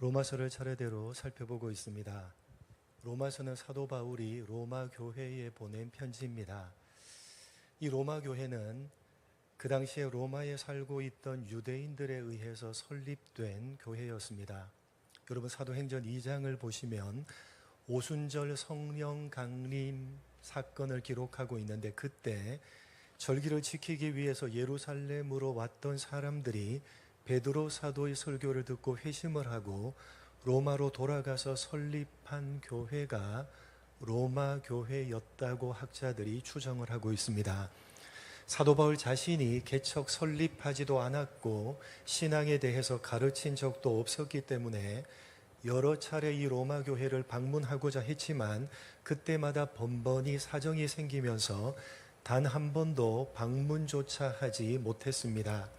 로마서를 차례대로 살펴보고 있습니다. 로마서는 사도 바울이 로마 교회에 보낸 편지입니다. 이 로마 교회는 그 당시에 로마에 살고 있던 유대인들에 의해서 설립된 교회였습니다. 여러분 사도행전 2장을 보시면 오순절 성령 강림 사건을 기록하고 있는데, 그때 절기를 지키기 위해서 예루살렘으로 왔던 사람들이 베드로 사도의 설교를 듣고 회심을 하고 로마로 돌아가서 설립한 교회가 로마 교회였다고 학자들이 추정을 하고 있습니다. 사도 바울 자신이 개척 설립하지도 않았고 신앙에 대해서 가르친 적도 없었기 때문에 여러 차례 이 로마 교회를 방문하고자 했지만 그때마다 번번이 사정이 생기면서 단 한 번도 방문조차 하지 못했습니다.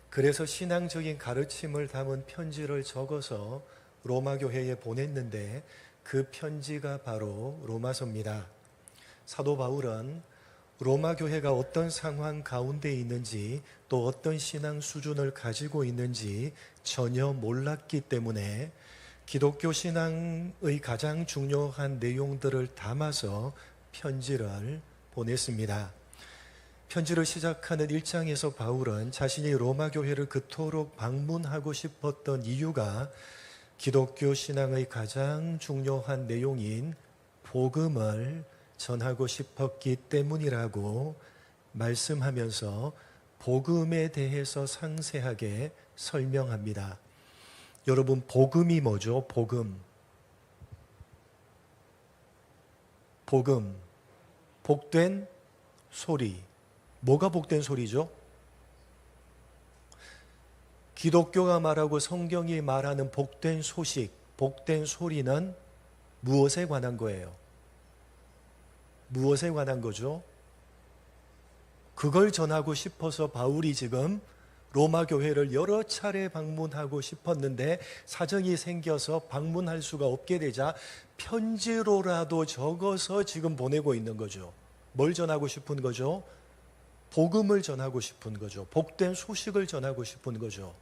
그래서 신앙적인 가르침을 담은 편지를 적어서 로마 교회에 보냈는데, 그 편지가 바로 로마서입니다. 사도 바울은 로마 교회가 어떤 상황 가운데 있는지, 또 어떤 신앙 수준을 가지고 있는지 전혀 몰랐기 때문에 기독교 신앙의 가장 중요한 내용들을 담아서 편지를 보냈습니다. 편지를 시작하는 1장에서 바울은 자신이 로마 교회를 그토록 방문하고 싶었던 이유가 기독교 신앙의 가장 중요한 내용인 복음을 전하고 싶었기 때문이라고 말씀하면서 복음에 대해서 상세하게 설명합니다. 여러분, 복음이 뭐죠? 복음. 복된 소리. 뭐가 복된 소리죠? 기독교가 말하고 성경이 말하는 복된 소식, 복된 소리는 무엇에 관한 거예요? 무엇에 관한 거죠? 그걸 전하고 싶어서 바울이 지금 로마 교회를 여러 차례 방문하고 싶었는데 사정이 생겨서 방문할 수가 없게 되자 편지로라도 적어서 지금 보내고 있는 거죠. 뭘 전하고 싶은 거죠? 복음을 전하고 싶은 거죠. 복된 소식을 전하고 싶은 거죠.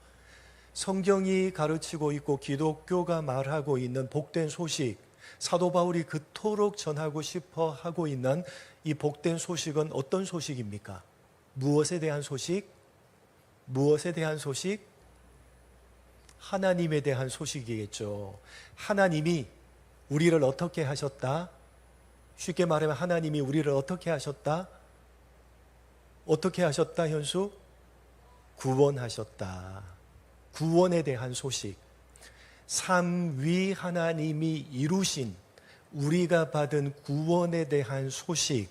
성경이 가르치고 있고 기독교가 말하고 있는 복된 소식, 사도 바울이 그토록 전하고 싶어 하고 있는 이 복된 소식은 어떤 소식입니까? 무엇에 대한 소식? 무엇에 대한 소식? 하나님에 대한 소식이겠죠. 하나님이 우리를 어떻게 하셨다? 쉽게 말하면 하나님이 우리를 어떻게 하셨다? 어떻게 하셨다, 현수? 구원하셨다. 구원에 대한 소식. 삼위 하나님이 이루신 우리가 받은 구원에 대한 소식.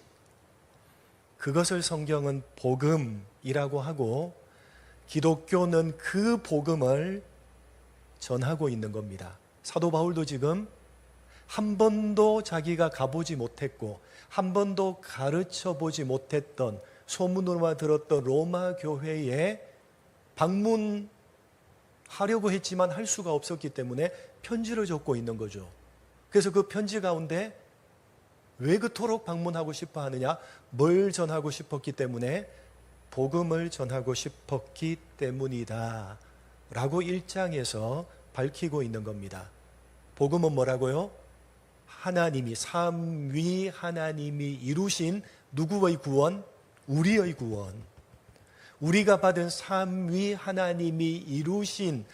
그것을 성경은 복음이라고 하고, 기독교는 그 복음을 전하고 있는 겁니다. 사도 바울도 지금 한 번도 자기가 가보지 못했고 한 번도 가르쳐 보지 못했던, 소문으로만 들었던 로마 교회에 방문하려고 했지만 할 수가 없었기 때문에 편지를 적고 있는 거죠. 그래서 그 편지 가운데 왜 그토록 방문하고 싶어 하느냐? 뭘 전하고 싶었기 때문에? 복음을 전하고 싶었기 때문이다 라고 1장에서 밝히고 있는 겁니다. 복음은 뭐라고요? 하나님이, 삼위 하나님이 이루신 누구의 구원? 우리의 구원. 우리가 받은 삼위 하나님이 이루신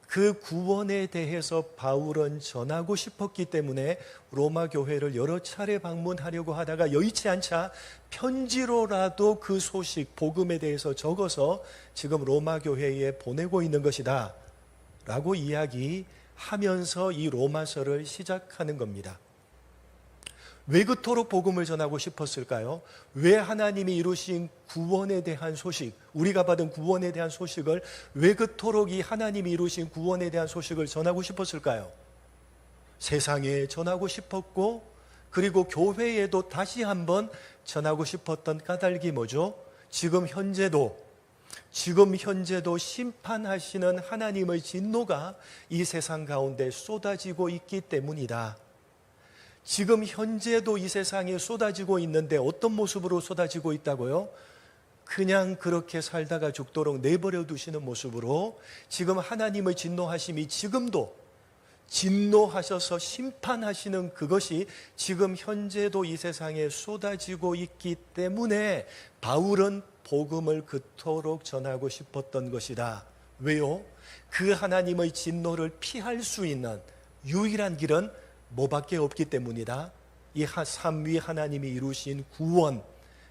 그 구원에 대해서 바울은 전하고 싶었기 때문에 로마 교회를 여러 차례 방문하려고 하다가 여의치 않자 편지로라도 그 소식, 복음에 대해서 적어서 지금 로마 교회에 보내고 있는 것이다 라고 이야기하면서 이 로마서를 시작하는 겁니다. 왜 그토록 복음을 전하고 싶었을까요? 왜 하나님이 이루신 구원에 대한 소식, 우리가 받은 구원에 대한 소식을 왜 그토록 이 하나님이 이루신 구원에 대한 소식을 전하고 싶었을까요? 세상에 전하고 싶었고, 그리고 교회에도 다시 한번 전하고 싶었던 까닭이 뭐죠? 지금 현재도 심판하시는 하나님의 진노가 이 세상 가운데 쏟아지고 있기 때문이다. 지금 현재도 이 세상에 쏟아지고 있는데 어떤 모습으로 쏟아지고 있다고요? 그냥 그렇게 살다가 죽도록 내버려 두시는 모습으로 지금 하나님의 진노하심이 지금도 진노하셔서 심판하시는 그것이 지금 현재도 이 세상에 쏟아지고 있기 때문에 바울은 복음을 그토록 전하고 싶었던 것이다. 왜요? 그 하나님의 진노를 피할 수 있는 유일한 길은 뭐밖에 없기 때문이다. 이 삼위 하나님이 이루신 구원,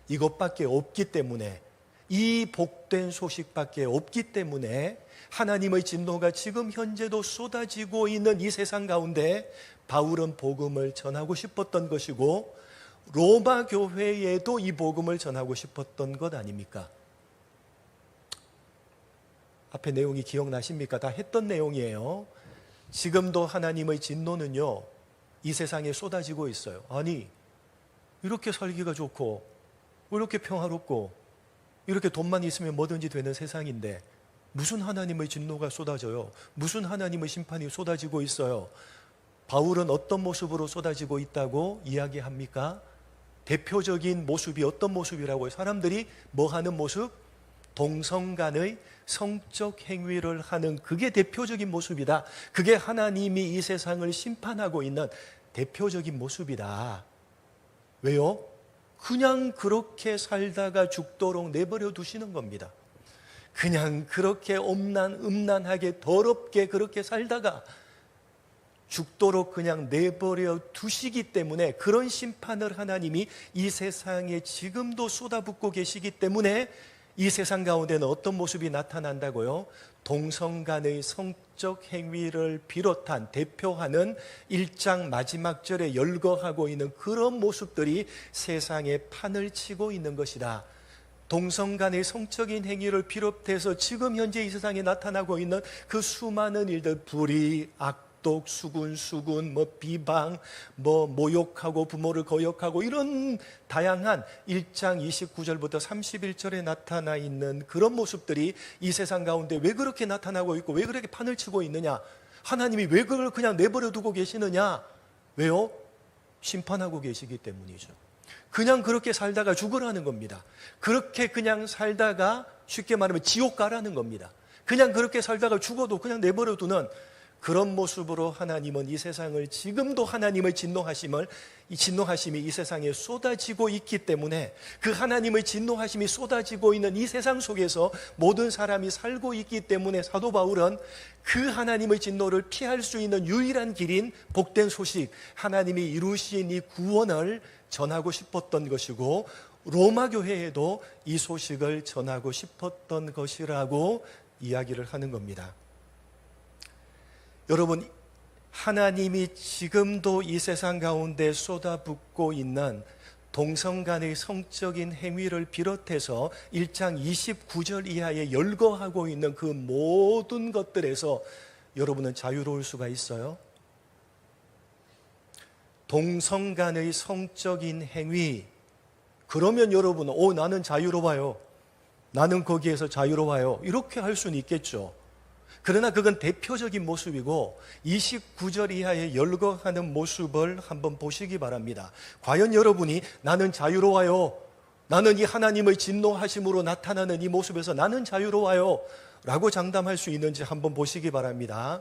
이것밖에 없기 때문에, 이 복된 소식밖에 없기 때문에 하나님의 진노가 지금 현재도 쏟아지고 있는 이 세상 가운데 바울은 복음을 전하고 싶었던 것이고, 로마 교회에도 이 복음을 전하고 싶었던 것 아닙니까? 앞에 내용이 기억나십니까? 다 했던 내용이에요. 지금도 하나님의 진노는요, 이 세상에 쏟아지고 있어요. 아니, 이렇게 살기가 좋고, 이렇게 평화롭고, 이렇게 돈만 있으면 뭐든지 되는 세상인데 무슨 하나님의 진노가 쏟아져요? 무슨 하나님의 심판이 쏟아지고 있어요? 바울은 어떤 모습으로 쏟아지고 있다고 이야기합니까? 대표적인 모습이 어떤 모습이라고요? 사람들이 뭐 하는 모습? 동성 간의 성적 행위를 하는, 그게 대표적인 모습이다. 그게 하나님이 이 세상을 심판하고 있는 대표적인 모습이다. 왜요? 그냥 그렇게 살다가 죽도록 내버려 두시는 겁니다. 그냥 그렇게 음란하게 더럽게 그렇게 살다가 죽도록 그냥 내버려 두시기 때문에, 그런 심판을 하나님이 이 세상에 지금도 쏟아붓고 계시기 때문에 이 세상 가운데는 어떤 모습이 나타난다고요? 동성 간의 성적 행위를 비롯한, 대표하는 1장 마지막 절에 열거하고 있는 그런 모습들이 세상에 판을 치고 있는 것이다. 동성 간의 성적인 행위를 비롯해서 지금 현재 이 세상에 나타나고 있는 그 수많은 일들, 불의, 악독, 수군, 비방, 모욕하고 부모를 거역하고, 이런 다양한 1장 29절부터 31절에 나타나 있는 그런 모습들이 이 세상 가운데 왜 그렇게 나타나고 있고 왜 그렇게 판을 치고 있느냐? 하나님이 왜 그걸 그냥 내버려 두고 계시느냐? 왜요? 심판하고 계시기 때문이죠. 그냥 그렇게 살다가 죽으라는 겁니다. 그렇게 그냥 살다가, 쉽게 말하면 지옥 가라는 겁니다. 그냥 그렇게 살다가 죽어도 그냥 내버려 두는 그런 모습으로 하나님은 이 세상을, 지금도 하나님의 진노하심이 이 세상에 쏟아지고 있기 때문에, 그 하나님의 진노하심이 쏟아지고 있는 이 세상 속에서 모든 사람이 살고 있기 때문에 사도 바울은 그 하나님의 진노를 피할 수 있는 유일한 길인 복된 소식, 하나님이 이루신 이 구원을 전하고 싶었던 것이고, 로마 교회에도 이 소식을 전하고 싶었던 것이라고 이야기를 하는 겁니다. 여러분, 하나님이 지금도 이 세상 가운데 쏟아붓고 있는 동성 간의 성적인 행위를 비롯해서 1장 29절 이하에 열거하고 있는 그 모든 것들에서 여러분은 자유로울 수가 있어요? 동성 간의 성적인 행위, 그러면 여러분, 나는 자유로워요, 나는 거기에서 자유로워요, 이렇게 할 수는 있겠죠. 그러나 그건 대표적인 모습이고, 29절 이하에 열거하는 모습을 한번 보시기 바랍니다. 과연 여러분이 나는 자유로워요, 나는 이 하나님의 진노하심으로 나타나는 이 모습에서 나는 자유로워요 라고 장담할 수 있는지 한번 보시기 바랍니다.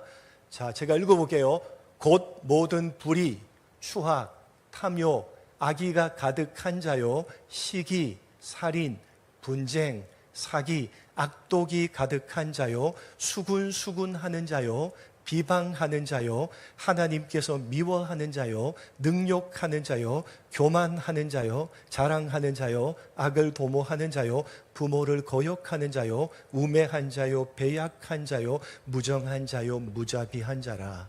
자, 제가 읽어볼게요. 곧 모든 불의, 추악, 탐욕, 악의가 가득한 자요, 시기, 살인, 분쟁, 사기, 악독이 가득한 자요, 수군하는 자요, 비방하는 자요, 하나님께서 미워하는 자요, 능욕하는 자요, 교만하는 자요, 자랑하는 자요, 악을 도모하는 자요, 부모를 거역하는 자요, 우매한 자요, 배약한 자요, 무정한 자요, 무자비한 자라.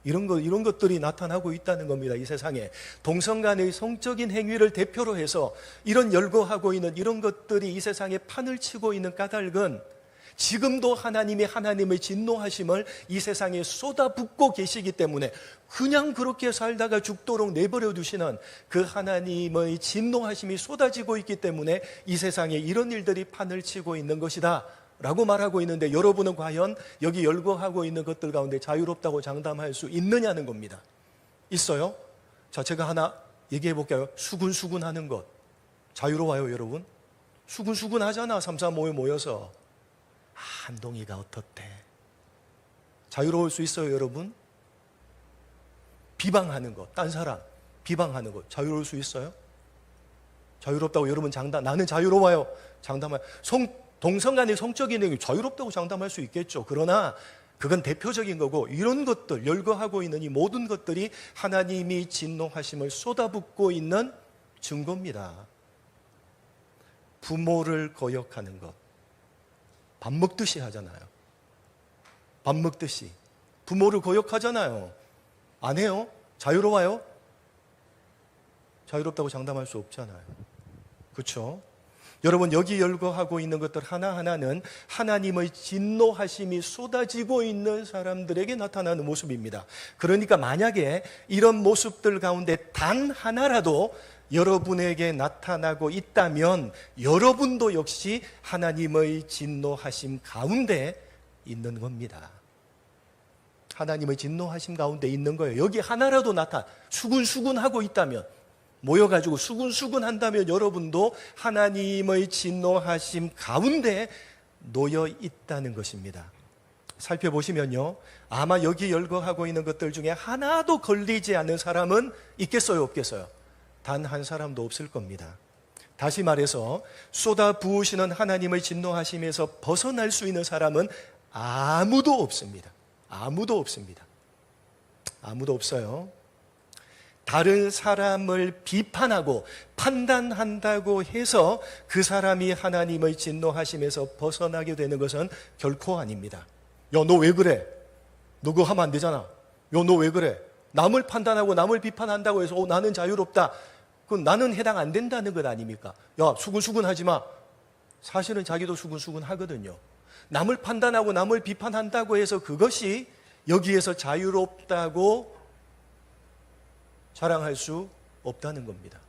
이런 것들이 나타나고 있다는 겁니다. 이 세상에 동성 간의 성적인 행위를 대표로 해서 이런 열거하고 있는 이런 것들이 이 세상에 판을 치고 있는 까닭은, 지금도 하나님의 진노하심을 이 세상에 쏟아붓고 계시기 때문에, 그냥 그렇게 살다가 죽도록 내버려 두시는 그 하나님의 진노하심이 쏟아지고 있기 때문에 이 세상에 이런 일들이 판을 치고 있는 것이다 라고 말하고 있는데, 여러분은 과연 여기 열거하고 있는 것들 가운데 자유롭다고 장담할 수 있느냐는 겁니다. 있어요? 자, 제가 하나 얘기해 볼게요. 수군하는 것 자유로워요, 여러분? 수군 하잖아. 3, 4, 5에 모여서. 한동이가 어떻대? 자유로울 수 있어요, 여러분? 비방하는 것, 딴 사람 비방하는 것 자유로울 수 있어요? 자유롭다고 여러분 나는 자유로워요 장담할 동성 간의 성적인 행위 자유롭다고 장담할 수 있겠죠. 그러나 그건 대표적인 거고, 이런 것들 열거하고 있는 이 모든 것들이 하나님이 진노하심을 쏟아붓고 있는 증거입니다. 부모를 거역하는 것, 밥 먹듯이 하잖아요. 밥 먹듯이 부모를 거역하잖아요. 안 해요? 자유로워요? 자유롭다고 장담할 수 없잖아요. 그렇죠? 여러분, 여기 열거하고 있는 것들 하나하나는 하나님의 진노하심이 쏟아지고 있는 사람들에게 나타나는 모습입니다. 그러니까 만약에 이런 모습들 가운데 단 하나라도 여러분에게 나타나고 있다면 여러분도 역시 하나님의 진노하심 가운데 있는 겁니다. 하나님의 진노하심 가운데 있는 거예요. 여기 하나라도 수군수군하고 있다면, 모여가지고 수군수군 한다면 여러분도 하나님의 진노하심 가운데 놓여 있다는 것입니다. 살펴보시면요, 아마 여기 열거하고 있는 것들 중에 하나도 걸리지 않는 사람은 있겠어요, 없겠어요? 단 한 사람도 없을 겁니다. 다시 말해서 쏟아 부으시는 하나님의 진노하심에서 벗어날 수 있는 사람은 아무도 없습니다. 아무도 없습니다. 아무도 없어요. 다른 사람을 비판하고 판단한다고 해서 그 사람이 하나님의 진노하심에서 벗어나게 되는 것은 결코 아닙니다. 야, 너 왜 그래? 너 그거 하면 안 되잖아. 야, 너 왜 그래? 남을 판단하고 남을 비판한다고 해서 나는 자유롭다. 그건 나는 해당 안 된다는 것 아닙니까? 야, 수근수근 하지 마. 사실은 자기도 수근수근 하거든요. 남을 판단하고 남을 비판한다고 해서 그것이 여기에서 자유롭다고 자랑할 수 없다는 겁니다.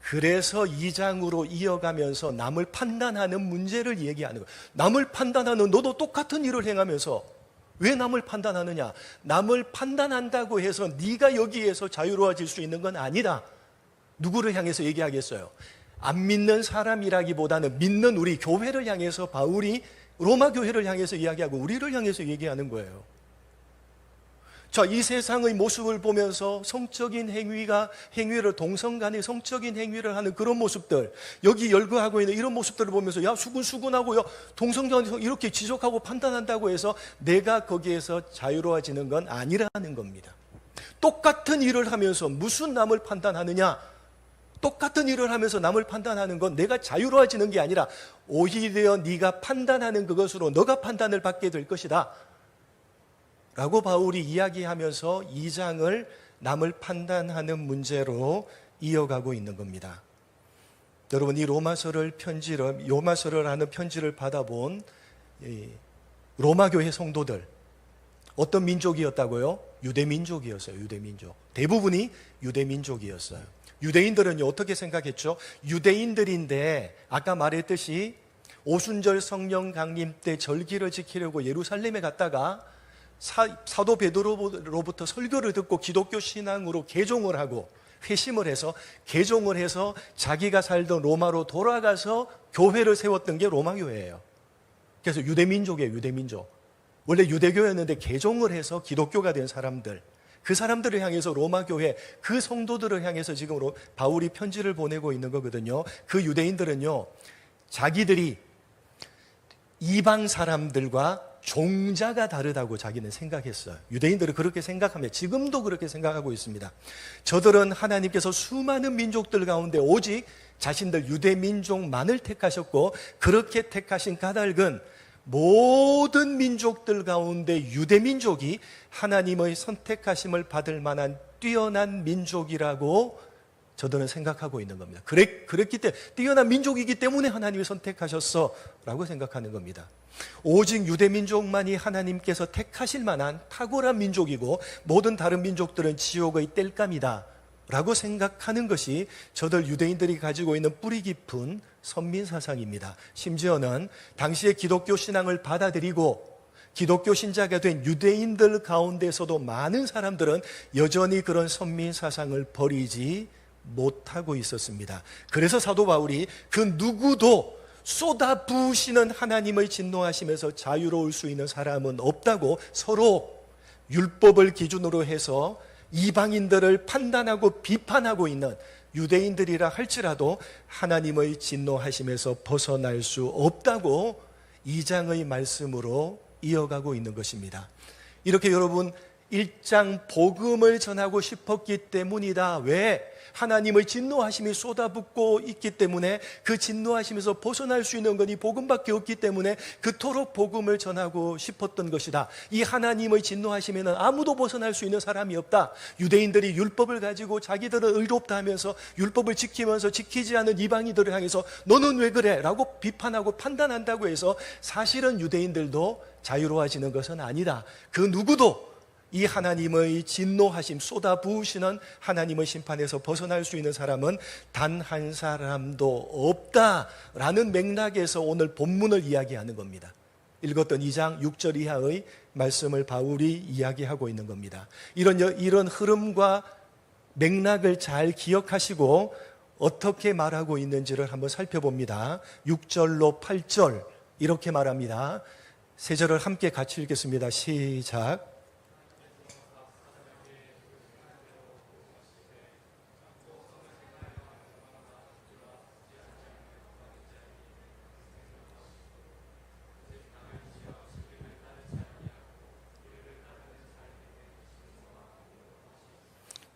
그래서 2장으로 이어가면서 남을 판단하는 문제를 얘기하는 거예요. 남을 판단하는 너도 똑같은 일을 행하면서 왜 남을 판단하느냐? 남을 판단한다고 해서 네가 여기에서 자유로워질 수 있는 건 아니다. 누구를 향해서 얘기하겠어요? 안 믿는 사람이라기보다는 믿는 우리 교회를 향해서 바울이 로마 교회를 향해서 이야기하고 우리를 향해서 얘기하는 거예요. 자, 이 세상의 모습을 보면서 성적인 행위를 동성 간의 성적인 행위를 하는 그런 모습들, 여기 열거하고 있는 이런 모습들을 보면서 야, 수근수근하고 야, 동성 간의 이렇게 지적하고 판단한다고 해서 내가 거기에서 자유로워지는 건 아니라는 겁니다. 똑같은 일을 하면서 무슨 남을 판단하느냐? 똑같은 일을 하면서 남을 판단하는 건 내가 자유로워지는 게 아니라 오히려 네가 판단하는 그것으로 너가 판단을 받게 될 것이다 라고 바울이 이야기하면서 2장을 남을 판단하는 문제로 이어가고 있는 겁니다. 여러분, 이 로마서를 하는 편지를 받아본 로마 교회 성도들, 어떤 민족이었다고요? 유대민족이었어요. 유대민족. 대부분이 유대민족이었어요. 유대인들은요, 어떻게 생각했죠? 유대인들인데 아까 말했듯이 오순절 성령 강림 때 절기를 지키려고 예루살렘에 갔다가 사도 베드로로부터 설교를 듣고 기독교 신앙으로 개종을 하고 회심을 해서 개종을 해서 자기가 살던 로마로 돌아가서 교회를 세웠던 게 로마 교회예요. 그래서 유대민족이에요. 유대민족. 원래 유대교였는데 개종을 해서 기독교가 된 사람들, 그 사람들을 향해서 로마 교회, 그 성도들을 향해서 지금 바울이 편지를 보내고 있는 거거든요. 그 유대인들은요, 자기들이 이방 사람들과 종자가 다르다고 자기는 생각했어요. 유대인들은 그렇게 생각합니다. 지금도 그렇게 생각하고 있습니다. 저들은 하나님께서 수많은 민족들 가운데 오직 자신들 유대민족만을 택하셨고, 그렇게 택하신 까닭은 모든 민족들 가운데 유대민족이 하나님의 선택하심을 받을 만한 뛰어난 민족이라고 저들은 생각하고 있는 겁니다. 그랬기 때문에, 뛰어난 민족이기 때문에 하나님이 선택하셨어 라고 생각하는 겁니다. 오직 유대민족만이 하나님께서 택하실 만한 탁월한 민족이고 모든 다른 민족들은 지옥의 땔감이다 라고 생각하는 것이 저들 유대인들이 가지고 있는 뿌리 깊은 선민사상입니다. 심지어는 당시에 기독교 신앙을 받아들이고 기독교 신자가 된 유대인들 가운데서도 많은 사람들은 여전히 그런 선민사상을 버리지 못하고 있었습니다. 그래서 사도 바울이 그 누구도 쏟아부으시는 하나님의 진노하심에서 자유로울 수 있는 사람은 없다고 서로 율법을 기준으로 해서 이방인들을 판단하고 비판하고 있는 유대인들이라 할지라도 하나님의 진노하심에서 벗어날 수 없다고 2장의 말씀으로 이어가고 있는 것입니다. 이렇게 여러분 1장 복음을 전하고 싶었기 때문이다. 왜? 하나님의 진노하심이 쏟아붓고 있기 때문에 그 진노하심에서 벗어날 수 있는 건 이 복음밖에 없기 때문에 그토록 복음을 전하고 싶었던 것이다. 이 하나님의 진노하심에는 아무도 벗어날 수 있는 사람이 없다. 유대인들이 율법을 가지고 자기들은 의롭다 하면서 율법을 지키면서 지키지 않은 이방인들을 향해서 너는 왜 그래? 라고 비판하고 판단한다고 해서 사실은 유대인들도 자유로워지는 것은 아니다. 그 누구도 이 하나님의 진노하심 쏟아부으시는 하나님의 심판에서 벗어날 수 있는 사람은 단 한 사람도 없다라는 맥락에서 오늘 본문을 이야기하는 겁니다. 읽었던 2장 6절 이하의 말씀을 바울이 이야기하고 있는 겁니다. 이런 흐름과 맥락을 잘 기억하시고 어떻게 말하고 있는지를 한번 살펴봅니다. 6절로 8절 이렇게 말합니다. 세 절을 함께 같이 읽겠습니다. 시작.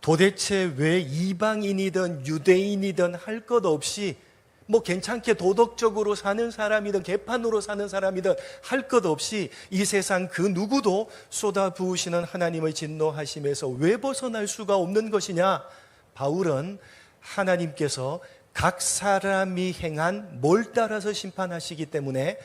도대체 왜 이방인이든 유대인이든 할 것 없이 괜찮게 도덕적으로 사는 사람이든 개판으로 사는 사람이든 할 것 없이 이 세상 그 누구도 쏟아부으시는 하나님의 진노하심에서 왜 벗어날 수가 없는 것이냐? 바울은 하나님께서 각 사람이 행한 뭘 따라서 심판하시기 때문에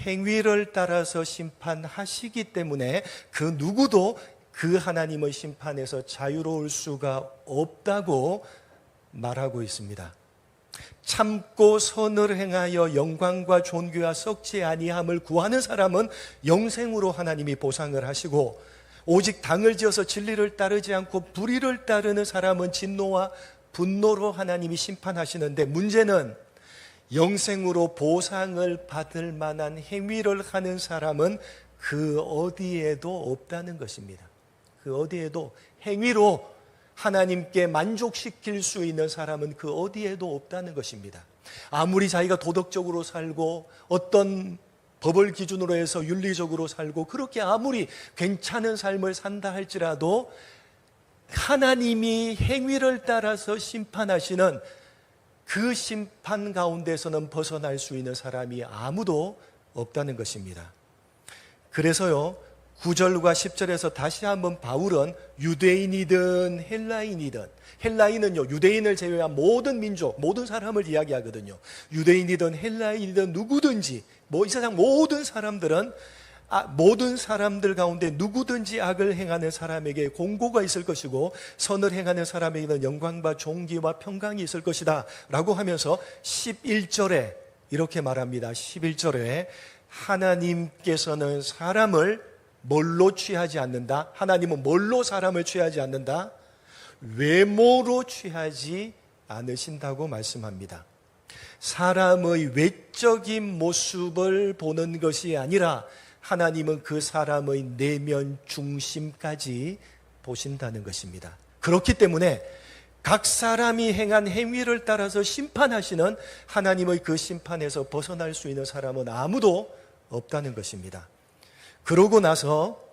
행위를 따라서 심판하시기 때문에 그 누구도 그 하나님의 심판에서 자유로울 수가 없다고 말하고 있습니다. 참고 선을 행하여 영광과 존귀와 썩지 아니함을 구하는 사람은 영생으로 하나님이 보상을 하시고, 오직 당을 지어서 진리를 따르지 않고 불의를 따르는 사람은 진노와 분노로 하나님이 심판하시는데, 문제는 영생으로 보상을 받을 만한 행위를 하는 사람은 그 어디에도 없다는 것입니다. 그 어디에도 행위로 하나님께 만족시킬 수 있는 사람은 그 어디에도 없다는 것입니다. 아무리 자기가 도덕적으로 살고 어떤 법을 기준으로 해서 윤리적으로 살고 그렇게 아무리 괜찮은 삶을 산다 할지라도 하나님이 행위를 따라서 심판하시는 그 심판 가운데서는 벗어날 수 있는 사람이 아무도 없다는 것입니다. 그래서요, 9절과 10절에서 다시 한번 바울은 유대인이든 헬라인이든, 헬라인은요 유대인을 제외한 모든 민족, 모든 사람을 이야기하거든요. 유대인이든 헬라인이든 누구든지 이 세상 모든 사람들은 모든 사람들 가운데 누구든지 악을 행하는 사람에게 공고가 있을 것이고 선을 행하는 사람에게는 영광과 존귀와 평강이 있을 것이다 라고 하면서 11절에 이렇게 말합니다. 11절에 하나님께서는 사람을 뭘로 취하지 않는다? 하나님은 뭘로 사람을 취하지 않는다? 외모로 취하지 않으신다고 말씀합니다. 사람의 외적인 모습을 보는 것이 아니라 하나님은 그 사람의 내면 중심까지 보신다는 것입니다. 그렇기 때문에 각 사람이 행한 행위를 따라서 심판하시는 하나님의 그 심판에서 벗어날 수 있는 사람은 아무도 없다는 것입니다. 그러고 나서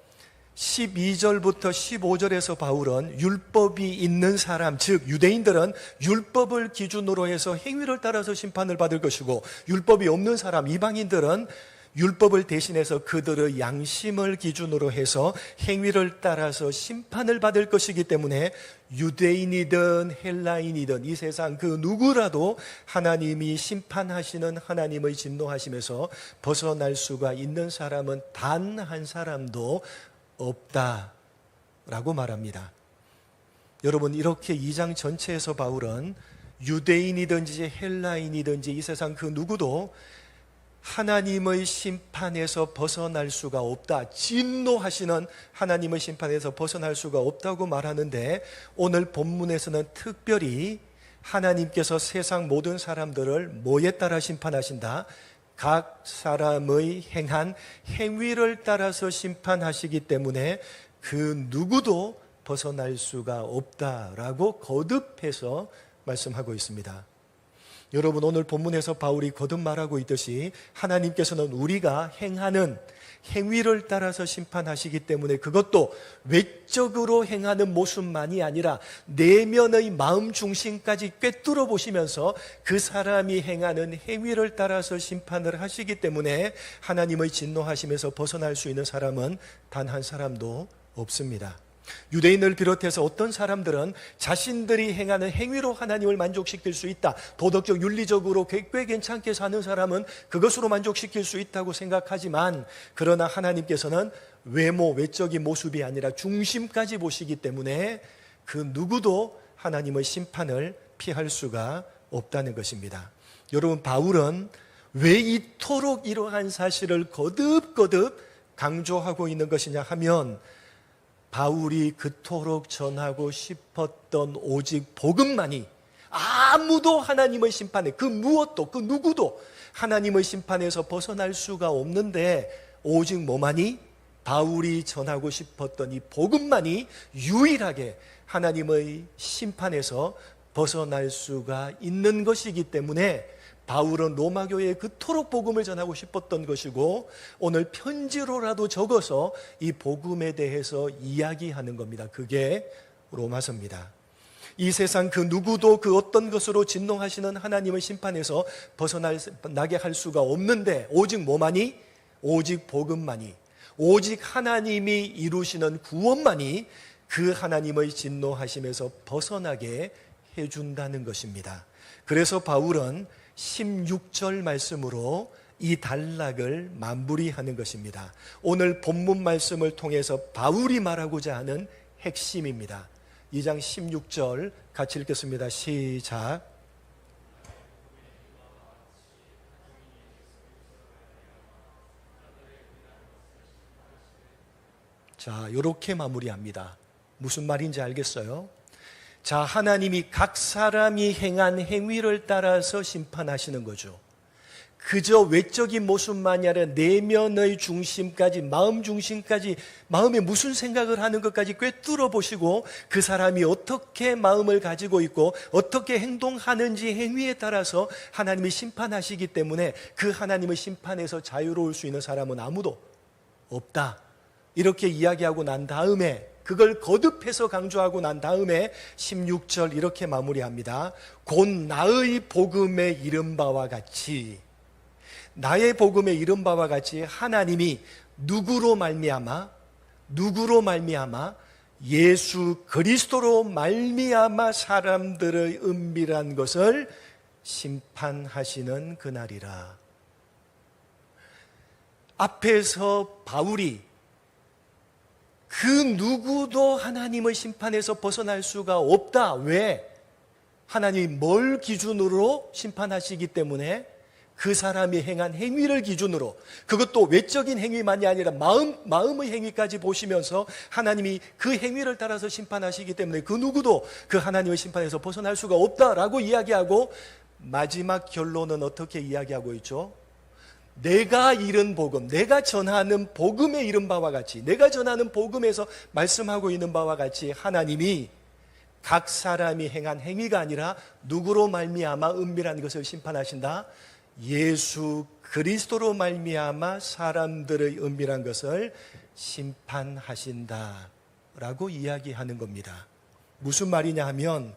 12절부터 15절에서 바울은 율법이 있는 사람, 즉 유대인들은 율법을 기준으로 해서 행위를 따라서 심판을 받을 것이고, 율법이 없는 사람, 이방인들은 율법을 대신해서 그들의 양심을 기준으로 해서 행위를 따라서 심판을 받을 것이기 때문에 유대인이든 헬라인이든 이 세상 그 누구라도 하나님이 심판하시는 하나님의 진노하심에서 벗어날 수가 있는 사람은 단 한 사람도 없다라고 말합니다. 여러분, 이렇게 2장 전체에서 바울은 유대인이든지 헬라인이든지 이 세상 그 누구도 하나님의 심판에서 벗어날 수가 없다, 진노하시는 하나님의 심판에서 벗어날 수가 없다고 말하는데, 오늘 본문에서는 특별히 하나님께서 세상 모든 사람들을 뭐에 따라 심판하신다? 각 사람의 행한 행위를 따라서 심판하시기 때문에 그 누구도 벗어날 수가 없다라고 거듭해서 말씀하고 있습니다. 여러분, 오늘 본문에서 바울이 거듭 말하고 있듯이 하나님께서는 우리가 행하는 행위를 따라서 심판하시기 때문에 그것도 외적으로 행하는 모습만이 아니라 내면의 마음 중심까지 꿰뚫어 보시면서 그 사람이 행하는 행위를 따라서 심판을 하시기 때문에 하나님의 진노하심에서 벗어날 수 있는 사람은 단 한 사람도 없습니다. 유대인을 비롯해서 어떤 사람들은 자신들이 행하는 행위로 하나님을 만족시킬 수 있다, 도덕적 윤리적으로 꽤 괜찮게 사는 사람은 그것으로 만족시킬 수 있다고 생각하지만, 그러나 하나님께서는 외적인 모습이 아니라 중심까지 보시기 때문에 그 누구도 하나님의 심판을 피할 수가 없다는 것입니다. 여러분, 바울은 왜 이토록 이러한 사실을 거듭거듭 강조하고 있는 것이냐 하면, 바울이 그토록 전하고 싶었던 오직 복음만이, 아무도 하나님의 심판에, 그 무엇도 그 누구도 하나님의 심판에서 벗어날 수가 없는데, 오직 뭐만이? 바울이 전하고 싶었던 이 복음만이 유일하게 하나님의 심판에서 벗어날 수가 있는 것이기 때문에 바울은 로마교회에 그토록 복음을 전하고 싶었던 것이고, 오늘 편지로라도 적어서 이 복음에 대해서 이야기하는 겁니다. 그게 로마서입니다. 이 세상 그 누구도 그 어떤 것으로 진노하시는 하나님의 심판에서 벗어나게 할 수가 없는데, 오직 뭐만이? 오직 복음만이, 오직 하나님이 이루시는 구원만이 그 하나님의 진노하심에서 벗어나게 해준다는 것입니다. 그래서 바울은 16절 말씀으로 이 단락을 마무리하는 것입니다. 오늘 본문 말씀을 통해서 바울이 말하고자 하는 핵심입니다. 2장 16절 같이 읽겠습니다. 시작. 자, 이렇게 마무리합니다. 무슨 말인지 알겠어요? 자, 하나님이 각 사람이 행한 행위를 따라서 심판하시는 거죠. 그저 외적인 모습만이 아니라 내면의 중심까지, 마음 중심까지, 마음에 무슨 생각을 하는 것까지 꿰뚫어 보시고 그 사람이 어떻게 마음을 가지고 있고 어떻게 행동하는지 행위에 따라서 하나님이 심판하시기 때문에 그 하나님의 심판에서 자유로울 수 있는 사람은 아무도 없다, 이렇게 이야기하고 난 다음에, 그걸 거듭해서 강조하고 난 다음에 16절 이렇게 마무리합니다. 곧 나의 복음에 이른 바와 같이, 나의 복음에 이른 바와 같이 하나님이 누구로 말미암아 예수 그리스도로 말미암아 사람들의 은밀한 것을 심판하시는 그날이라. 앞에서 바울이 그 누구도 하나님의 심판에서 벗어날 수가 없다. 왜? 하나님이 뭘 기준으로 심판하시기 때문에? 그 사람이 행한 행위를 기준으로, 그것도 외적인 행위만이 아니라 마음의 행위까지 보시면서 하나님이 그 행위를 따라서 심판하시기 때문에 그 누구도 그 하나님의 심판에서 벗어날 수가 없다라고 이야기하고, 마지막 결론은 어떻게 이야기하고 있죠? 내가 이른 복음, 내가 전하는 복음에 이른 바와 같이, 내가 전하는 복음에서 말씀하고 있는 바와 같이 하나님이 각 사람이 행한 행위가 아니라 누구로 말미암아 은밀한 것을 심판하신다? 예수 그리스도로 말미암아 사람들의 은밀한 것을 심판하신다라고 이야기하는 겁니다. 무슨 말이냐 하면,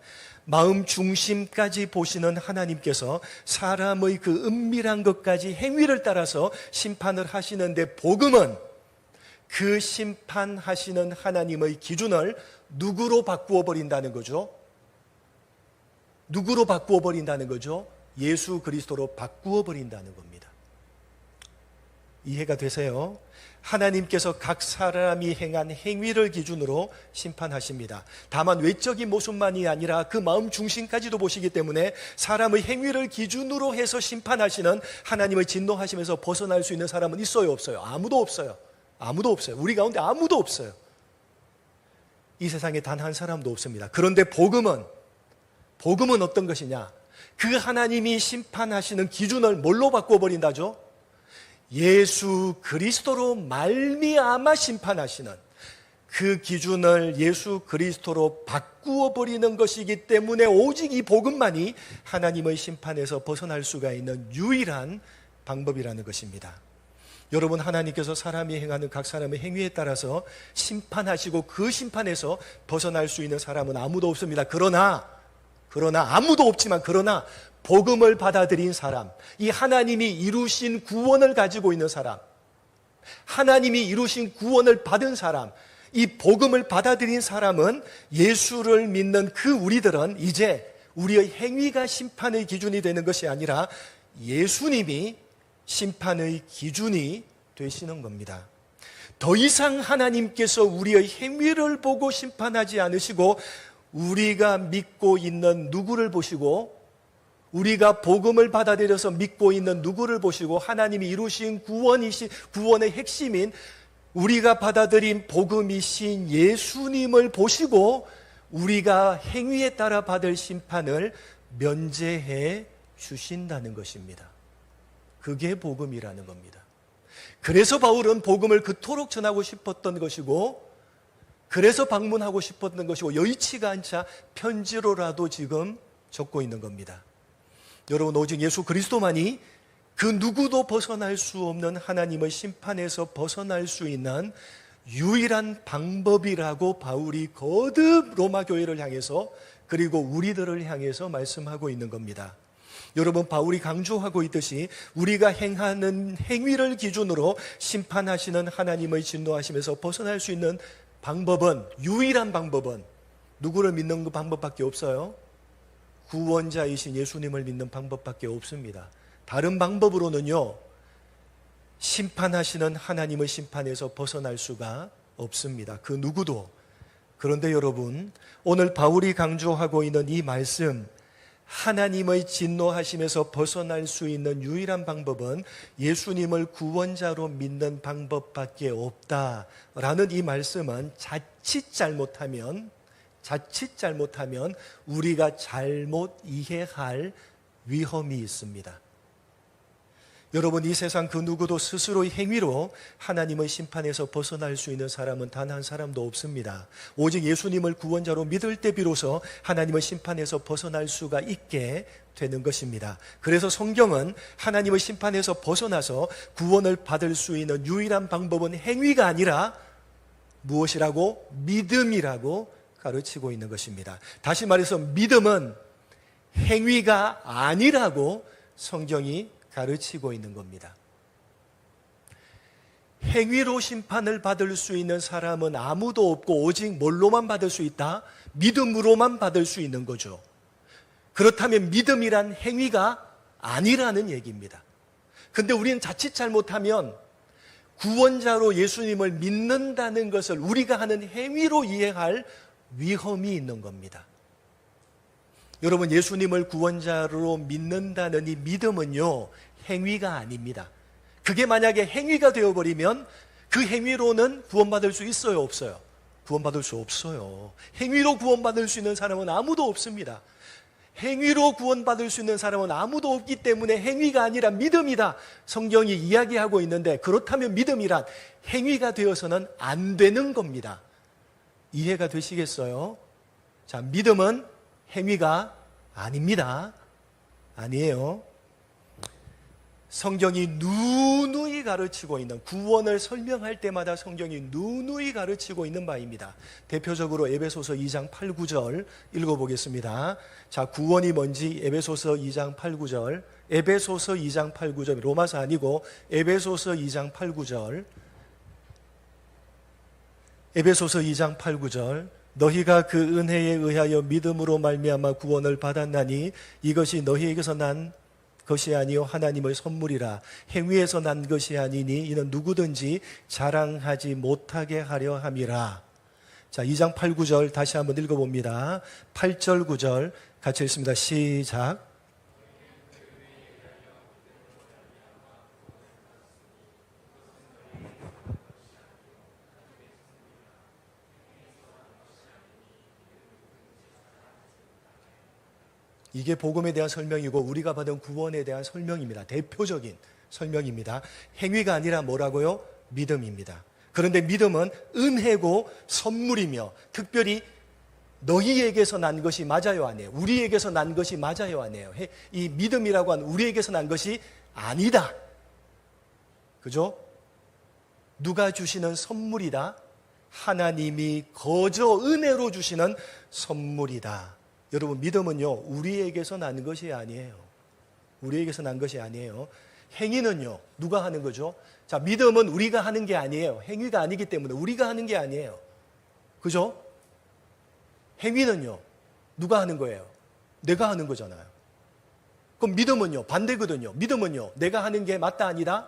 마음 중심까지 보시는 하나님께서 사람의 그 은밀한 것까지 행위를 따라서 심판을 하시는데, 복음은 그 심판하시는 하나님의 기준을 누구로 바꾸어 버린다는 거죠? 누구로 바꾸어 버린다는 거죠? 예수 그리스도로 바꾸어 버린다는 겁니다. 이해가 되세요? 하나님께서 각 사람이 행한 행위를 기준으로 심판하십니다. 다만 외적인 모습만이 아니라 그 마음 중심까지도 보시기 때문에 사람의 행위를 기준으로 해서 심판하시는 하나님의 진노하심에서 벗어날 수 있는 사람은 있어요, 없어요? 아무도 없어요. 아무도 없어요. 우리 가운데 아무도 없어요. 이 세상에 단 한 사람도 없습니다. 그런데 복음은 어떤 것이냐? 그 하나님이 심판하시는 기준을 뭘로 바꿔버린다죠? 예수 그리스도로 말미암아 심판하시는 그 기준을 예수 그리스도로 바꾸어 버리는 것이기 때문에 오직 이 복음만이 하나님의 심판에서 벗어날 수가 있는 유일한 방법이라는 것입니다. 여러분, 하나님께서 사람이 행하는 각 사람의 행위에 따라서 심판하시고 그 심판에서 벗어날 수 있는 사람은 아무도 없습니다. 그러나 아무도 없지만 그러나 복음을 받아들인 사람, 이 하나님이 이루신 구원을 가지고 있는 사람, 하나님이 이루신 구원을 받은 사람, 이 복음을 받아들인 사람은, 예수를 믿는 그 우리들은 이제 우리의 행위가 심판의 기준이 되는 것이 아니라 예수님이 심판의 기준이 되시는 겁니다. 더 이상 하나님께서 우리의 행위를 보고 심판하지 않으시고 우리가 믿고 있는 누구를 보시고, 우리가 복음을 받아들여서 믿고 있는 누구를 보시고, 하나님이 이루신 구원의 핵심인 우리가 받아들인 복음이신 예수님을 보시고 우리가 행위에 따라 받을 심판을 면제해 주신다는 것입니다. 그게 복음이라는 겁니다. 그래서 바울은 복음을 그토록 전하고 싶었던 것이고, 그래서 방문하고 싶었던 것이고, 여의치가 않자 편지로라도 지금 적고 있는 겁니다. 여러분, 오직 예수 그리스도만이 그 누구도 벗어날 수 없는 하나님의 심판에서 벗어날 수 있는 유일한 방법이라고 바울이 거듭 로마 교회를 향해서, 그리고 우리들을 향해서 말씀하고 있는 겁니다. 여러분, 바울이 강조하고 있듯이 우리가 행하는 행위를 기준으로 심판하시는 하나님의 진노하심에서 벗어날 수 있는 방법은, 유일한 방법은 누구를 믿는 그 방법밖에 없어요. 구원자이신 예수님을 믿는 방법밖에 없습니다. 다른 방법으로는요, 심판하시는 하나님의 심판에서 벗어날 수가 없습니다. 그 누구도. 그런데 여러분, 오늘 바울이 강조하고 있는 이 말씀, 하나님의 진노하심에서 벗어날 수 있는 유일한 방법은 예수님을 구원자로 믿는 방법밖에 없다라는 이 말씀은 자칫 잘못하면 우리가 잘못 이해할 위험이 있습니다. 여러분, 이 세상 그 누구도 스스로의 행위로 하나님의 심판에서 벗어날 수 있는 사람은 단 한 사람도 없습니다. 오직 예수님을 구원자로 믿을 때 비로소 하나님의 심판에서 벗어날 수가 있게 되는 것입니다. 그래서 성경은 하나님의 심판에서 벗어나서 구원을 받을 수 있는 유일한 방법은 행위가 아니라 무엇이라고? 믿음이라고 가르치고 있는 것입니다. 다시 말해서 믿음은 행위가 아니라고 성경이 가르치고 있는 겁니다. 행위로 심판을 받을 수 있는 사람은 아무도 없고 오직 뭘로만 받을 수 있다? 믿음으로만 받을 수 있는 거죠. 그렇다면 믿음이란 행위가 아니라는 얘기입니다. 근데 우리는 자칫 잘못하면 구원자로 예수님을 믿는다는 것을 우리가 하는 행위로 이해할 위험이 있는 겁니다. 여러분, 예수님을 구원자로 믿는다는 이 믿음은요, 행위가 아닙니다. 그게 만약에 행위가 되어버리면 그 행위로는 구원받을 수 있어요, 없어요? 구원받을 수 없어요. 행위로 구원받을 수 있는 사람은 아무도 없습니다. 행위로 구원받을 수 있는 사람은 아무도 없기 때문에 행위가 아니라 믿음이다, 성경이 이야기하고 있는데, 그렇다면 믿음이란 행위가 되어서는 안 되는 겁니다. 이해가 되시겠어요? 자, 믿음은 행위가 아닙니다. 아니에요. 성경이 누누이 가르치고 있는, 구원을 설명할 때마다 성경이 누누이 가르치고 있는 바입니다. 대표적으로 에베소서 2장 8, 9절 읽어보겠습니다. 자, 구원이 뭔지 에베소서 2장 8, 9절, 에베소서 2장 8, 9절, 로마서 아니고 에베소서 2장 8, 9절, 에베소서 2장 8, 9절. 너희가 그 은혜에 의하여 믿음으로 말미암아 구원을 받았나니 이것이 너희에게서 난 것이 아니요 하나님의 선물이라. 행위에서 난 것이 아니니 이는 누구든지 자랑하지 못하게 하려 함이라. 자, 2장 8, 9절 다시 한번 읽어봅니다. 8절 9절 같이 읽습니다. 시작. 이게 복음에 대한 설명이고 우리가 받은 구원에 대한 설명입니다. 대표적인 설명입니다. 행위가 아니라 뭐라고요? 믿음입니다. 그런데 믿음은 은혜고 선물이며 특별히 너희에게서 난 것이 맞아요, 아니에요? 우리에게서 난 것이 맞아요, 아니에요? 이 믿음이라고 하는 우리에게서 난 것이 아니다. 그죠? 누가 주시는 선물이다? 하나님이 거저 은혜로 주시는 선물이다. 여러분, 믿음은요, 우리에게서 난 것이 아니에요. 우리에게서 난 것이 아니에요. 행위는요, 누가 하는 거죠? 자, 믿음은 우리가 하는 게 아니에요. 행위가 아니기 때문에 우리가 하는 게 아니에요. 그죠? 행위는요, 누가 하는 거예요? 내가 하는 거잖아요. 그럼 믿음은요, 반대거든요. 믿음은요, 내가 하는 게 맞다 아니다?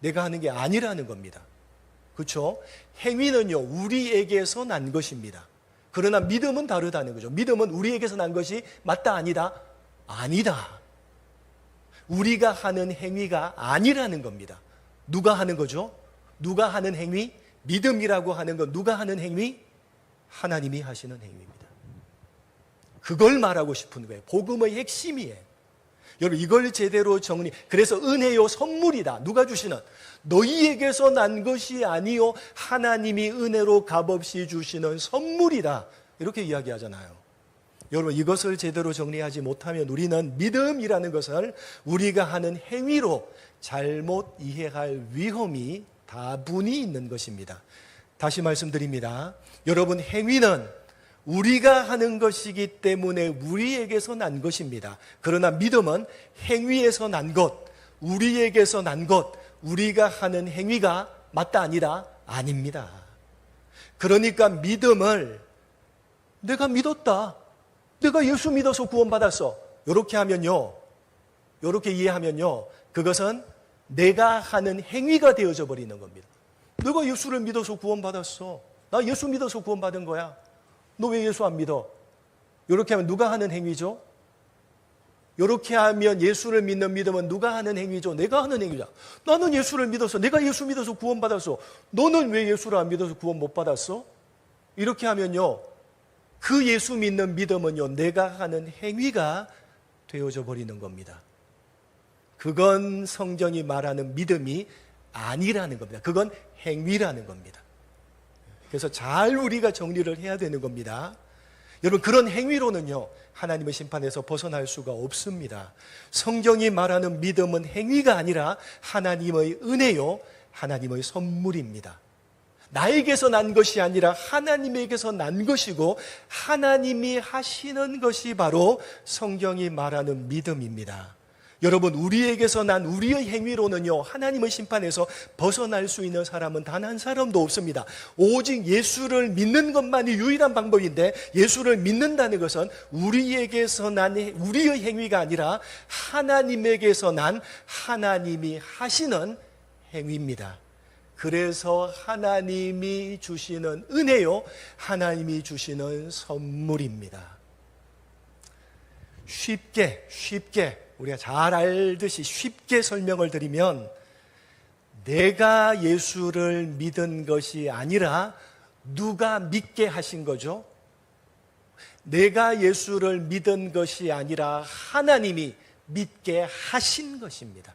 내가 하는 게 아니라는 겁니다. 그렇죠? 행위는요, 우리에게서 난 것입니다. 그러나 믿음은 다르다는 거죠. 믿음은 우리에게서 난 것이 맞다 아니다? 아니다. 우리가 하는 행위가 아니라는 겁니다. 누가 하는 거죠? 누가 하는 행위? 믿음이라고 하는 건 누가 하는 행위? 하나님이 하시는 행위입니다. 그걸 말하고 싶은 거예요. 복음의 핵심이에요. 여러분, 이걸 제대로 그래서 은혜요 선물이다. 누가 주시는? 너희에게서 난 것이 아니요 하나님이 은혜로 값없이 주시는 선물이다. 이렇게 이야기하잖아요. 여러분, 이것을 제대로 정리하지 못하면 우리는 믿음이라는 것을 우리가 하는 행위로 잘못 이해할 위험이 다분히 있는 것입니다. 다시 말씀드립니다. 여러분, 행위는 우리가 하는 것이기 때문에 우리에게서 난 것입니다. 그러나 믿음은 행위에서 난 것, 우리에게서 난 것, 우리가 하는 행위가 맞다 아니다? 아닙니다. 그러니까 믿음을 내가 믿었다. 내가 예수 믿어서 구원받았어. 이렇게 하면요. 이렇게 이해하면요. 그것은 내가 하는 행위가 되어져 버리는 겁니다. 내가 예수를 믿어서 구원받았어. 나 예수 믿어서 구원받은 거야. 너 왜 예수 안 믿어? 이렇게 하면 누가 하는 행위죠? 이렇게 하면 예수를 믿는 믿음은 누가 하는 행위죠? 내가 하는 행위죠. 나는 예수를 믿어서, 내가 예수 믿어서 구원받았어. 너는 왜 예수를 안 믿어서 구원 못 받았어? 이렇게 하면요. 그 예수 믿는 믿음은요, 내가 하는 행위가 되어져 버리는 겁니다. 그건 성경이 말하는 믿음이 아니라는 겁니다. 그건 행위라는 겁니다. 그래서 잘 우리가 정리를 해야 되는 겁니다. 여러분, 그런 행위로는요, 하나님의 심판에서 벗어날 수가 없습니다. 성경이 말하는 믿음은 행위가 아니라 하나님의 은혜요, 하나님의 선물입니다. 나에게서 난 것이 아니라 하나님에게서 난 것이고 하나님이 하시는 것이 바로 성경이 말하는 믿음입니다. 여러분, 우리에게서 난 우리의 행위로는요, 하나님의 심판에서 벗어날 수 있는 사람은 단 한 사람도 없습니다. 오직 예수를 믿는 것만이 유일한 방법인데, 예수를 믿는다는 것은 우리에게서 난 우리의 행위가 아니라 하나님에게서 난 하나님이 하시는 행위입니다. 그래서 하나님이 주시는 은혜요, 하나님이 주시는 선물입니다. 쉽게 우리가 잘 알듯이 쉽게 설명을 드리면, 내가 예수를 믿은 것이 아니라 누가 믿게 하신 거죠? 내가 예수를 믿은 것이 아니라 하나님이 믿게 하신 것입니다.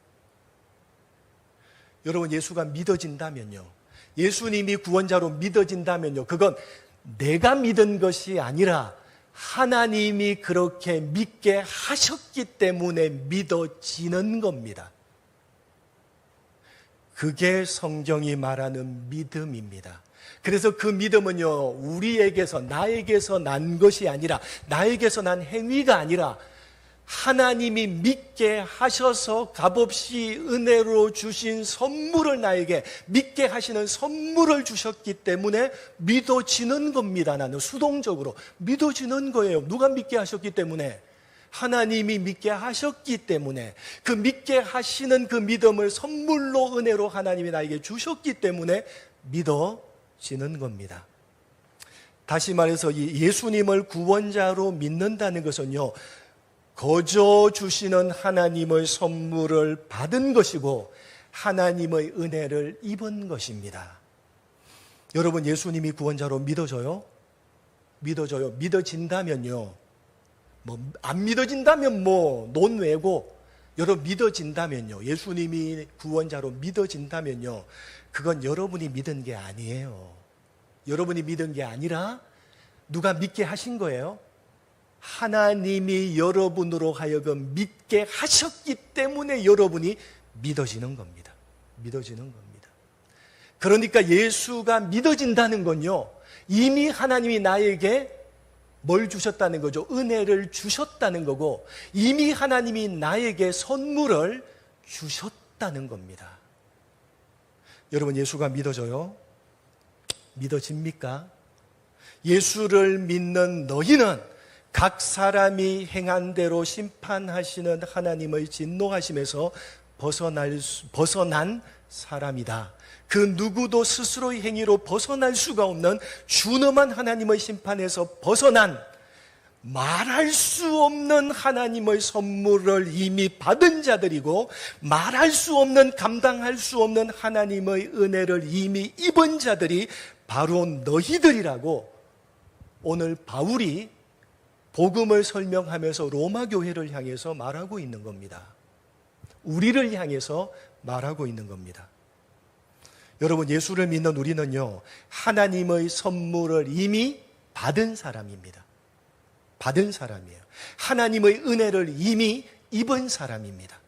여러분, 예수가 믿어진다면요, 예수님이 구원자로 믿어진다면요, 그건 내가 믿은 것이 아니라 하나님이 그렇게 믿게 하셨기 때문에 믿어지는 겁니다. 그게 성경이 말하는 믿음입니다. 그래서 그 믿음은요, 우리에게서, 나에게서 난 것이 아니라, 나에게서 난 행위가 아니라 하나님이 믿게 하셔서 값없이 은혜로 주신 선물을, 나에게 믿게 하시는 선물을 주셨기 때문에 믿어지는 겁니다. 나는 수동적으로 믿어지는 거예요. 누가 믿게 하셨기 때문에? 하나님이 믿게 하셨기 때문에, 그 믿게 하시는 그 믿음을 선물로, 은혜로 하나님이 나에게 주셨기 때문에 믿어지는 겁니다. 다시 말해서 이 예수님을 구원자로 믿는다는 것은요, 거저 주시는 하나님의 선물을 받은 것이고 하나님의 은혜를 입은 것입니다. 여러분, 예수님이 구원자로 믿어져요? 믿어진다면요, 안 믿어진다면 논외고, 여러분 믿어진다면요, 예수님이 구원자로 믿어진다면요, 그건 여러분이 믿은 게 아니에요. 여러분이 믿은 게 아니라 누가 믿게 하신 거예요? 하나님이 여러분으로 하여금 믿게 하셨기 때문에 여러분이 믿어지는 겁니다. 믿어지는 겁니다. 그러니까 예수가 믿어진다는 건요, 이미 하나님이 나에게 뭘 주셨다는 거죠? 은혜를 주셨다는 거고, 이미 하나님이 나에게 선물을 주셨다는 겁니다. 여러분, 예수가 믿어져요? 믿어집니까? 예수를 믿는 너희는 각 사람이 행한 대로 심판하시는 하나님의 진노하심에서 벗어난 사람이다. 그 누구도 스스로의 행위로 벗어날 수가 없는 준엄한 하나님의 심판에서 벗어난, 말할 수 없는 하나님의 선물을 이미 받은 자들이고, 말할 수 없는, 감당할 수 없는 하나님의 은혜를 이미 입은 자들이 바로 너희들이라고 오늘 바울이 복음을 설명하면서 로마 교회를 향해서 말하고 있는 겁니다. 우리를 향해서 말하고 있는 겁니다. 여러분, 예수를 믿는 우리는요, 하나님의 선물을 이미 받은 사람입니다. 받은 사람이에요. 하나님의 은혜를 이미 입은 사람입니다.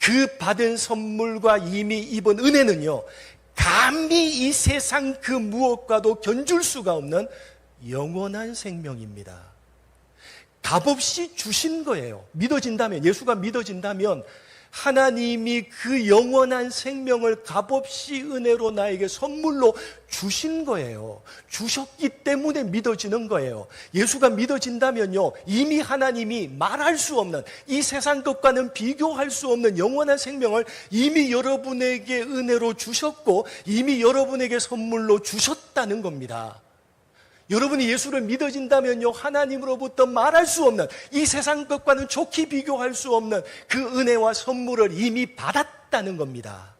그 받은 선물과 이미 입은 은혜는요, 감히 이 세상 그 무엇과도 견줄 수가 없는 영원한 생명입니다. 값없이 주신 거예요. 믿어진다면, 예수가 믿어진다면 하나님이 그 영원한 생명을 값없이 은혜로 나에게 선물로 주신 거예요. 주셨기 때문에 믿어지는 거예요. 예수가 믿어진다면요, 이미 하나님이 말할 수 없는, 이 세상 것과는 비교할 수 없는 영원한 생명을 이미 여러분에게 은혜로 주셨고, 이미 여러분에게 선물로 주셨다는 겁니다. 여러분이 예수를 믿어진다면요, 하나님으로부터 말할 수 없는, 이 세상 것과는 좋게 비교할 수 없는 그 은혜와 선물을 이미 받았다는 겁니다.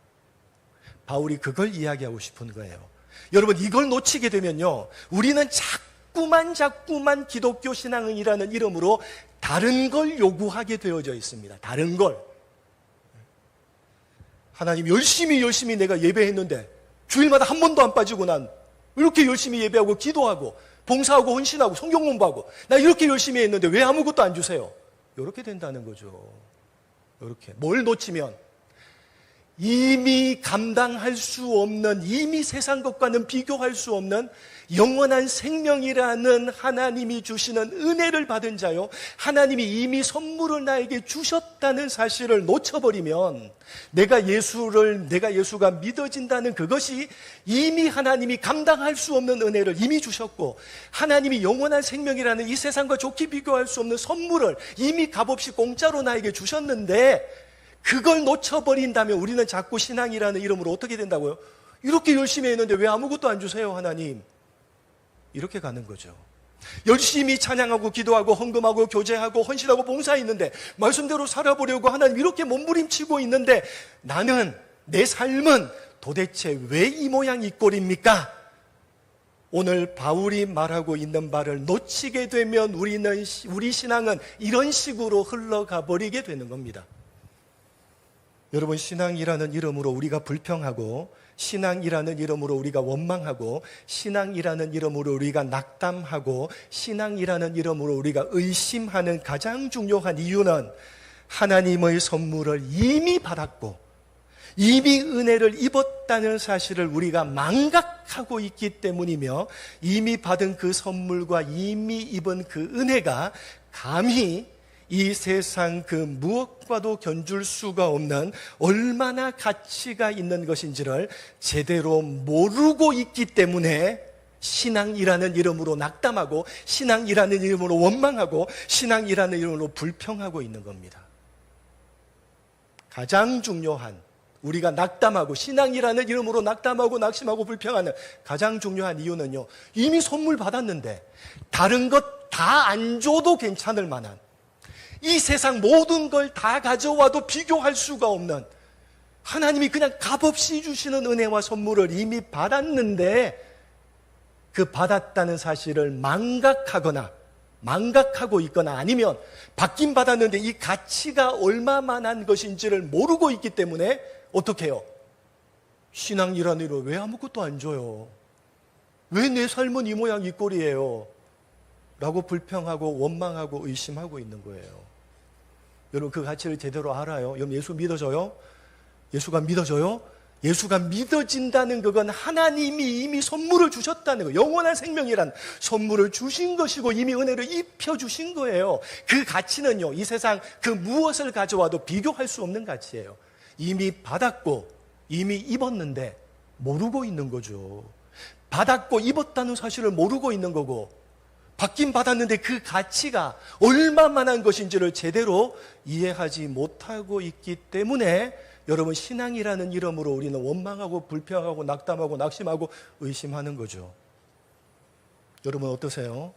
바울이 그걸 이야기하고 싶은 거예요. 여러분, 이걸 놓치게 되면요, 우리는 자꾸만 기독교 신앙이라는 이름으로 다른 걸 요구하게 되어져 있습니다. 다른 걸. 하나님, 열심히 내가 예배했는데 주일마다 한 번도 안 빠지고 난 이렇게 열심히 예배하고 기도하고 봉사하고 헌신하고 성경 공부하고 나 이렇게 열심히 했는데 왜 아무것도 안 주세요? 이렇게 된다는 거죠. 이렇게. 뭘 놓치면 이미 감당할 수 없는, 이미 세상 것과는 비교할 수 없는 영원한 생명이라는 하나님이 주시는 은혜를 받은 자요, 하나님이 이미 선물을 나에게 주셨다는 사실을 놓쳐버리면, 내가 예수가 믿어진다는 그것이 이미 하나님이 감당할 수 없는 은혜를 이미 주셨고, 하나님이 영원한 생명이라는 이 세상과 좋게 비교할 수 없는 선물을 이미 값없이 공짜로 나에게 주셨는데, 그걸 놓쳐버린다면 우리는 자꾸 신앙이라는 이름으로 어떻게 된다고요? 이렇게 열심히 했는데 왜 아무것도 안 주세요, 하나님? 이렇게 가는 거죠. 열심히 찬양하고 기도하고 헌금하고 교제하고 헌신하고 봉사했는데, 말씀대로 살아보려고 하나님 이렇게 몸부림치고 있는데, 나는, 내 삶은 도대체 왜 이 모양 이 꼴입니까? 오늘 바울이 말하고 있는 바를 놓치게 되면 우리 신앙은 이런 식으로 흘러가 버리게 되는 겁니다. 여러분, 신앙이라는 이름으로 우리가 불평하고, 신앙이라는 이름으로 우리가 원망하고, 신앙이라는 이름으로 우리가 낙담하고, 신앙이라는 이름으로 우리가 의심하는 가장 중요한 이유는 하나님의 선물을 이미 받았고 이미 은혜를 입었다는 사실을 우리가 망각하고 있기 때문이며, 이미 받은 그 선물과 이미 입은 그 은혜가 감히 이 세상 그 무엇과도 견줄 수가 없는 얼마나 가치가 있는 것인지를 제대로 모르고 있기 때문에 신앙이라는 이름으로 낙담하고, 신앙이라는 이름으로 원망하고, 신앙이라는 이름으로 불평하고 있는 겁니다. 가장 중요한, 우리가 낙담하고 신앙이라는 이름으로 낙담하고 낙심하고 불평하는 가장 중요한 이유는요, 이미 선물 받았는데 다른 것 다 안 줘도 괜찮을 만한, 이 세상 모든 걸 다 가져와도 비교할 수가 없는 하나님이 그냥 값없이 주시는 은혜와 선물을 이미 받았는데, 그 받았다는 사실을 망각하거나 망각하고 있거나 아니면 받긴 받았는데 이 가치가 얼마만한 것인지를 모르고 있기 때문에 어떻게 해요? 신앙이라는 이로 왜 아무것도 안 줘요? 왜 내 삶은 이 모양 이 꼴이에요? 라고 불평하고 원망하고 의심하고 있는 거예요. 여러분 그 가치를 제대로 알아요? 여러분 예수 믿어져요? 예수가 믿어져요? 예수가 믿어진다는 그건 하나님이 이미 선물을 주셨다는 거예요. 영원한 생명이란 선물을 주신 것이고 이미 은혜를 입혀주신 거예요. 그 가치는요, 이 세상 그 무엇을 가져와도 비교할 수 없는 가치예요. 이미 받았고 이미 입었는데 모르고 있는 거죠. 받았고 입었다는 사실을 모르고 있는 거고, 받긴 받았는데 그 가치가 얼마만한 것인지를 제대로 이해하지 못하고 있기 때문에 여러분 신앙이라는 이름으로 우리는 원망하고 불평하고 낙담하고 낙심하고 의심하는 거죠. 여러분 어떠세요?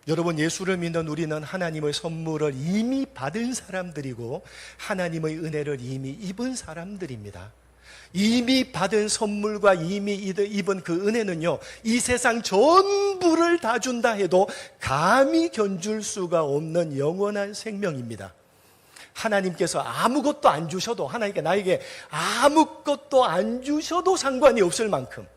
여러분 예수를 믿는 우리는 하나님의 선물을 이미 받은 사람들이고 하나님의 은혜를 이미 입은 사람들입니다. 이미 받은 선물과 이미 입은 그 은혜는요, 이 세상 전부를 다 준다 해도 감히 견줄 수가 없는 영원한 생명입니다. 하나님께서 아무것도 안 주셔도, 하나님께 나에게 아무것도 안 주셔도 상관이 없을 만큼,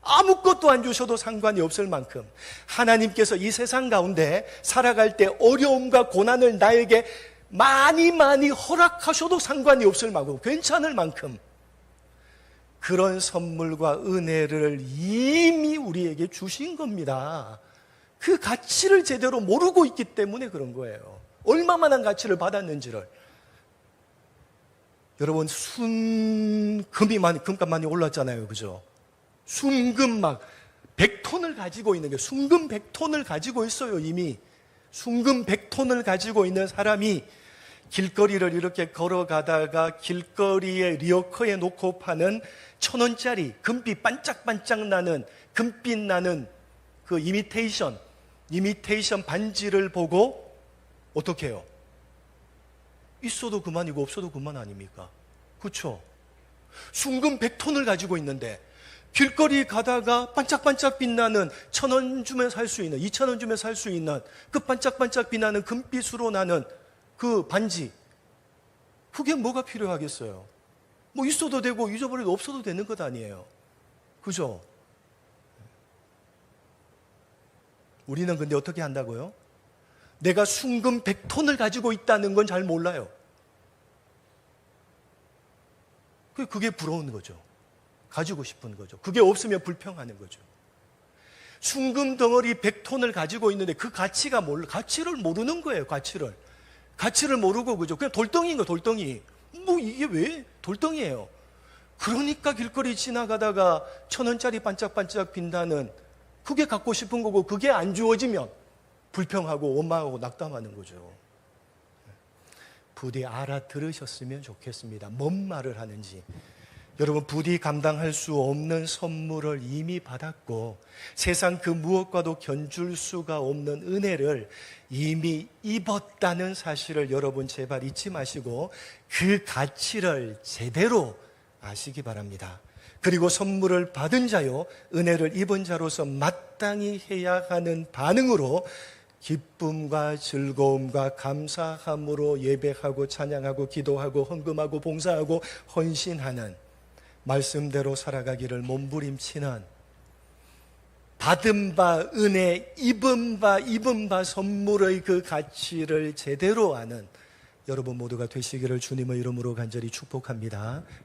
아무것도 안 주셔도 상관이 없을 만큼 하나님께서 이 세상 가운데 살아갈 때 어려움과 고난을 나에게 많이 허락하셔도 상관이 없을 만큼, 괜찮을 만큼 그런 선물과 은혜를 이미 우리에게 주신 겁니다. 그 가치를 제대로 모르고 있기 때문에 그런 거예요. 얼마만한 가치를 받았는지를. 여러분 금값 많이 올랐잖아요, 그죠? 순금 막 100톤을 가지고 있는 게, 순금 100톤을 가지고 있어요. 이미 순금 100톤을 가지고 있는 사람이 길거리를 이렇게 걸어가다가 길거리에 리어커에 놓고 파는 1,000원짜리 금빛 반짝반짝 나는, 금빛 나는 그 이미테이션 반지를 보고 어떻게 해요? 있어도 그만이고 없어도 그만 아닙니까? 그렇죠? 순금 100톤을 가지고 있는데 길거리 가다가 반짝반짝 빛나는 1,000원 주면 살 수 있는, 2,000원 주면 살 수 있는 그 반짝반짝 빛나는 금빛으로 나는 그 반지, 그게 뭐가 필요하겠어요? 뭐 있어도 되고 잊어버려도 없어도 되는 것 아니에요. 그죠? 우리는 근데 어떻게 한다고요? 내가 순금 100톤을 가지고 있다는 건 잘 몰라요. 그게 부러운 거죠. 가지고 싶은 거죠. 그게 없으면 불평하는 거죠. 순금 덩어리 100톤을 가지고 있는데 그 가치를 모르는 거예요. 가치를 모르고, 그죠? 그냥 돌덩이인 거예요, 돌덩이. 뭐 이게 왜 돌덩이에요? 그러니까 길거리 지나가다가 1,000원짜리 반짝반짝 빛나는 그게 갖고 싶은 거고, 그게 안 주어지면 불평하고 원망하고 낙담하는 거죠. 부디 알아들으셨으면 좋겠습니다. 뭔 말을 하는지. 여러분 부디 감당할 수 없는 선물을 이미 받았고 세상 그 무엇과도 견줄 수가 없는 은혜를 이미 입었다는 사실을 여러분 제발 잊지 마시고 그 가치를 제대로 아시기 바랍니다. 그리고 선물을 받은 자요, 은혜를 입은 자로서 마땅히 해야 하는 반응으로 기쁨과 즐거움과 감사함으로 예배하고 찬양하고 기도하고 헌금하고 봉사하고 헌신하는, 말씀대로 살아가기를 몸부림치는, 받은 바 은혜, 입은 바 선물의 그 가치를 제대로 아는 여러분 모두가 되시기를 주님의 이름으로 간절히 축복합니다.